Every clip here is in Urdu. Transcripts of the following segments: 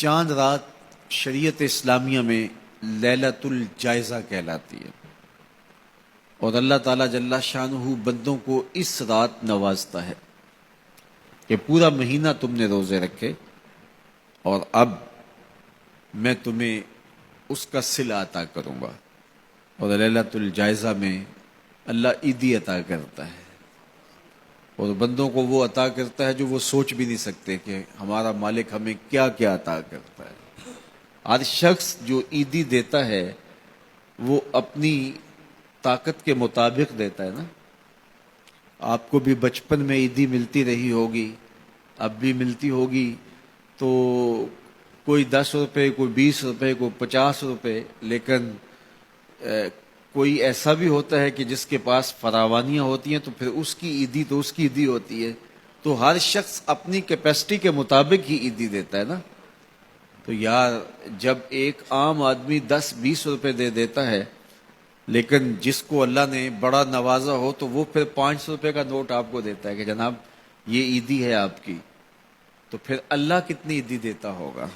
چاند رات شریعت اسلامیہ میں لیلۃ الجائزہ کہلاتی ہے، اور اللہ تعالیٰ جل شانہ بندوں کو اس رات نوازتا ہے کہ پورا مہینہ تم نے روزے رکھے اور اب میں تمہیں اس کا صلہ عطا کروں گا۔ اور لیلۃ الجائزہ میں اللہ عیدی عطا کرتا ہے، اور بندوں کو وہ عطا کرتا ہے جو وہ سوچ بھی نہیں سکتے کہ ہمارا مالک ہمیں کیا کیا عطا کرتا ہے۔ ہر شخص جو عیدی دیتا ہے وہ اپنی طاقت کے مطابق دیتا ہے نا۔ آپ کو بھی بچپن میں عیدی ملتی رہی ہوگی، اب بھی ملتی ہوگی، تو کوئی 10 روپے، کوئی 20 روپے، کوئی 50 روپے، لیکن کوئی ایسا بھی ہوتا ہے کہ جس کے پاس فراوانیاں ہوتی ہیں تو پھر اس کی عیدی تو اس کی عیدی ہوتی ہے۔ تو ہر شخص اپنی کیپیسٹی کے مطابق ہی عیدی دیتا ہے نا۔ تو یار جب ایک عام آدمی 10-20 روپے دے دیتا ہے، لیکن جس کو اللہ نے بڑا نوازا ہو تو وہ پھر 500 روپے کا نوٹ آپ کو دیتا ہے کہ جناب یہ عیدی ہے آپ کی، تو پھر اللہ کتنی عیدی دیتا ہوگا،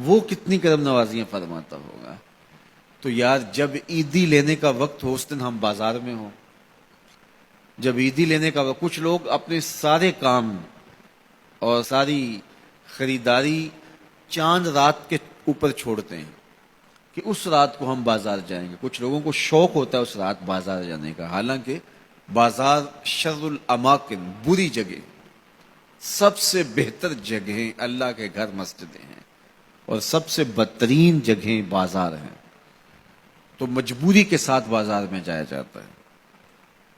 وہ کتنی کرم نوازیاں فرماتا ہوگا۔ تو یار جب عیدی لینے کا وقت ہو اس دن ہم بازار میں ہوں، جب عیدی لینے کا وقت، کچھ لوگ اپنے سارے کام اور ساری خریداری چاند رات کے اوپر چھوڑتے ہیں کہ اس رات کو ہم بازار جائیں گے۔ کچھ لوگوں کو شوق ہوتا ہے اس رات بازار جانے کا، حالانکہ بازار شر الاماکن، بری جگہ، سب سے بہتر جگہیں اللہ کے گھر مسجدیں ہیں، اور سب سے بدترین جگہیں بازار ہیں۔ تو مجبوری کے ساتھ بازار میں جایا جاتا ہے،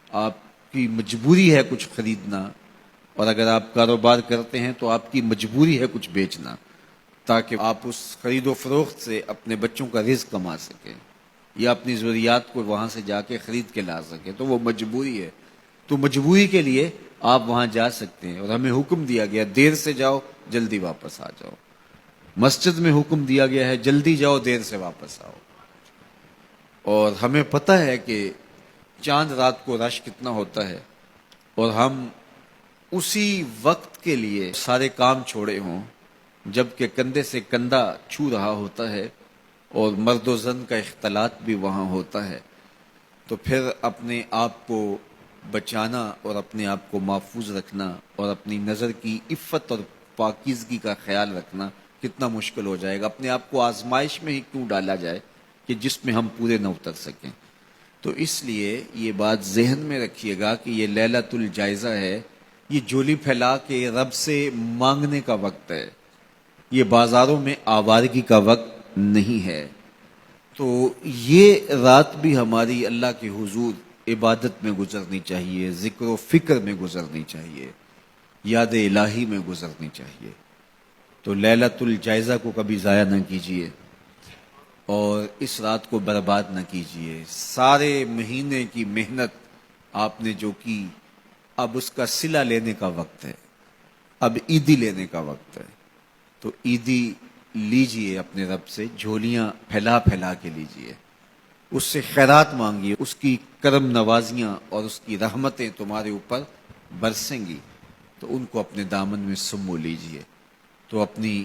آپ کی مجبوری ہے کچھ خریدنا، اور اگر آپ کاروبار کرتے ہیں تو آپ کی مجبوری ہے کچھ بیچنا، تاکہ آپ اس خرید و فروخت سے اپنے بچوں کا رزق کما سکیں یا اپنی ضروریات کو وہاں سے جا کے خرید کے لا سکیں۔ تو وہ مجبوری ہے، تو مجبوری کے لیے آپ وہاں جا سکتے ہیں، اور ہمیں حکم دیا گیا دیر سے جاؤ جلدی واپس آ جاؤ۔ مسجد میں حکم دیا گیا ہے جلدی جاؤ دیر سے واپس آؤ۔ اور ہمیں پتہ ہے کہ چاند رات کو رش کتنا ہوتا ہے، اور ہم اسی وقت کے لیے سارے کام چھوڑے ہوں جبکہ کندھے سے کندھا چھو رہا ہوتا ہے، اور مرد و زن کا اختلاط بھی وہاں ہوتا ہے، تو پھر اپنے آپ کو بچانا اور اپنے آپ کو محفوظ رکھنا اور اپنی نظر کی عفت اور پاکیزگی کا خیال رکھنا کتنا مشکل ہو جائے گا۔ اپنے آپ کو آزمائش میں ہی کیوں ڈالا جائے کہ جس میں ہم پورے نہ اتر سکیں۔ تو اس لیے یہ بات ذہن میں رکھیے گا کہ یہ لیلۃ الجائزہ ہے، یہ جھولی پھیلا کے رب سے مانگنے کا وقت ہے، یہ بازاروں میں آوارگی کا وقت نہیں ہے۔ تو یہ رات بھی ہماری اللہ کے حضور عبادت میں گزرنی چاہیے، ذکر و فکر میں گزرنی چاہیے، یاد الہی میں گزرنی چاہیے۔ تو لیلۃ الجائزہ کو کبھی ضائع نہ کیجیے اور اس رات کو برباد نہ کیجیے۔ سارے مہینے کی محنت آپ نے جو کی، اب اس کا صلہ لینے کا وقت ہے، اب عیدی لینے کا وقت ہے۔ تو عیدی لیجئے اپنے رب سے، جھولیاں پھیلا پھیلا کے لیجئے، اس سے خیرات مانگیے، اس کی کرم نوازیاں اور اس کی رحمتیں تمہارے اوپر برسیں گی، تو ان کو اپنے دامن میں سمو لیجئے۔ تو اپنی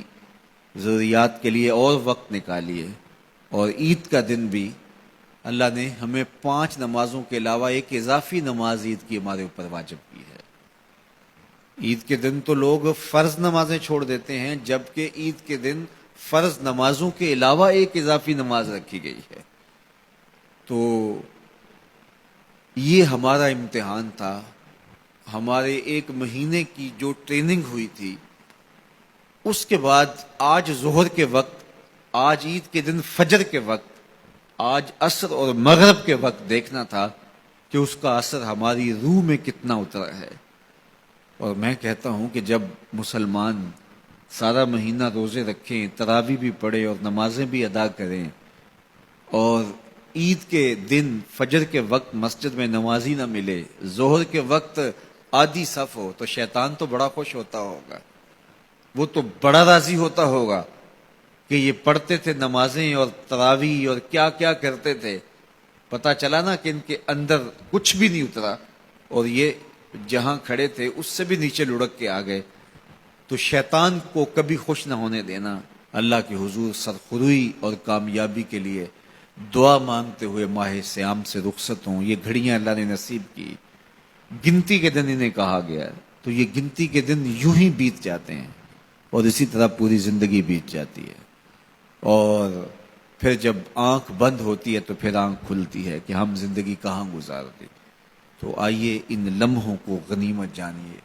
ضروریات کے لیے اور وقت نکالیے، اور عید کا دن بھی اللہ نے ہمیں 5 نمازوں کے علاوہ ایک اضافی نماز عید کی ہمارے اوپر واجب کی ہے۔ عید کے دن تو لوگ فرض نمازیں چھوڑ دیتے ہیں، جبکہ عید کے دن فرض نمازوں کے علاوہ ایک اضافی نماز رکھی گئی ہے۔ تو یہ ہمارا امتحان تھا، ہمارے ایک مہینے کی جو ٹریننگ ہوئی تھی، اس کے بعد آج ظہر کے وقت، آج عید کے دن فجر کے وقت، آج عصر اور مغرب کے وقت دیکھنا تھا کہ اس کا اثر ہماری روح میں کتنا اترا ہے۔ اور میں کہتا ہوں کہ جب مسلمان سارا مہینہ روزے رکھیں، تراویح بھی پڑھیں اور نمازیں بھی ادا کریں، اور عید کے دن فجر کے وقت مسجد میں نمازی نہ ملے، ظہر کے وقت آدھی صف ہو، تو شیطان تو بڑا خوش ہوتا ہوگا، وہ تو بڑا راضی ہوتا ہوگا کہ یہ پڑھتے تھے نمازیں اور تراویح اور کیا کیا کرتے تھے، پتہ چلا نا کہ ان کے اندر کچھ بھی نہیں اترا، اور یہ جہاں کھڑے تھے اس سے بھی نیچے لڑک کے آ گئے۔ تو شیطان کو کبھی خوش نہ ہونے دینا، اللہ کے حضور سرخروئی اور کامیابی کے لیے دعا مانگتے ہوئے ماہ سیام سے رخصت ہوں۔ یہ گھڑیاں اللہ نے نصیب کی، گنتی کے دن انہیں کہا گیا ہے، تو یہ گنتی کے دن یوں ہی بیت جاتے ہیں اور اسی طرح پوری زندگی بیت جاتی ہے، اور پھر جب آنکھ بند ہوتی ہے تو پھر آنکھ کھلتی ہے کہ ہم زندگی کہاں گزار دی۔ تو آئیے ان لمحوں کو غنیمت جانیے۔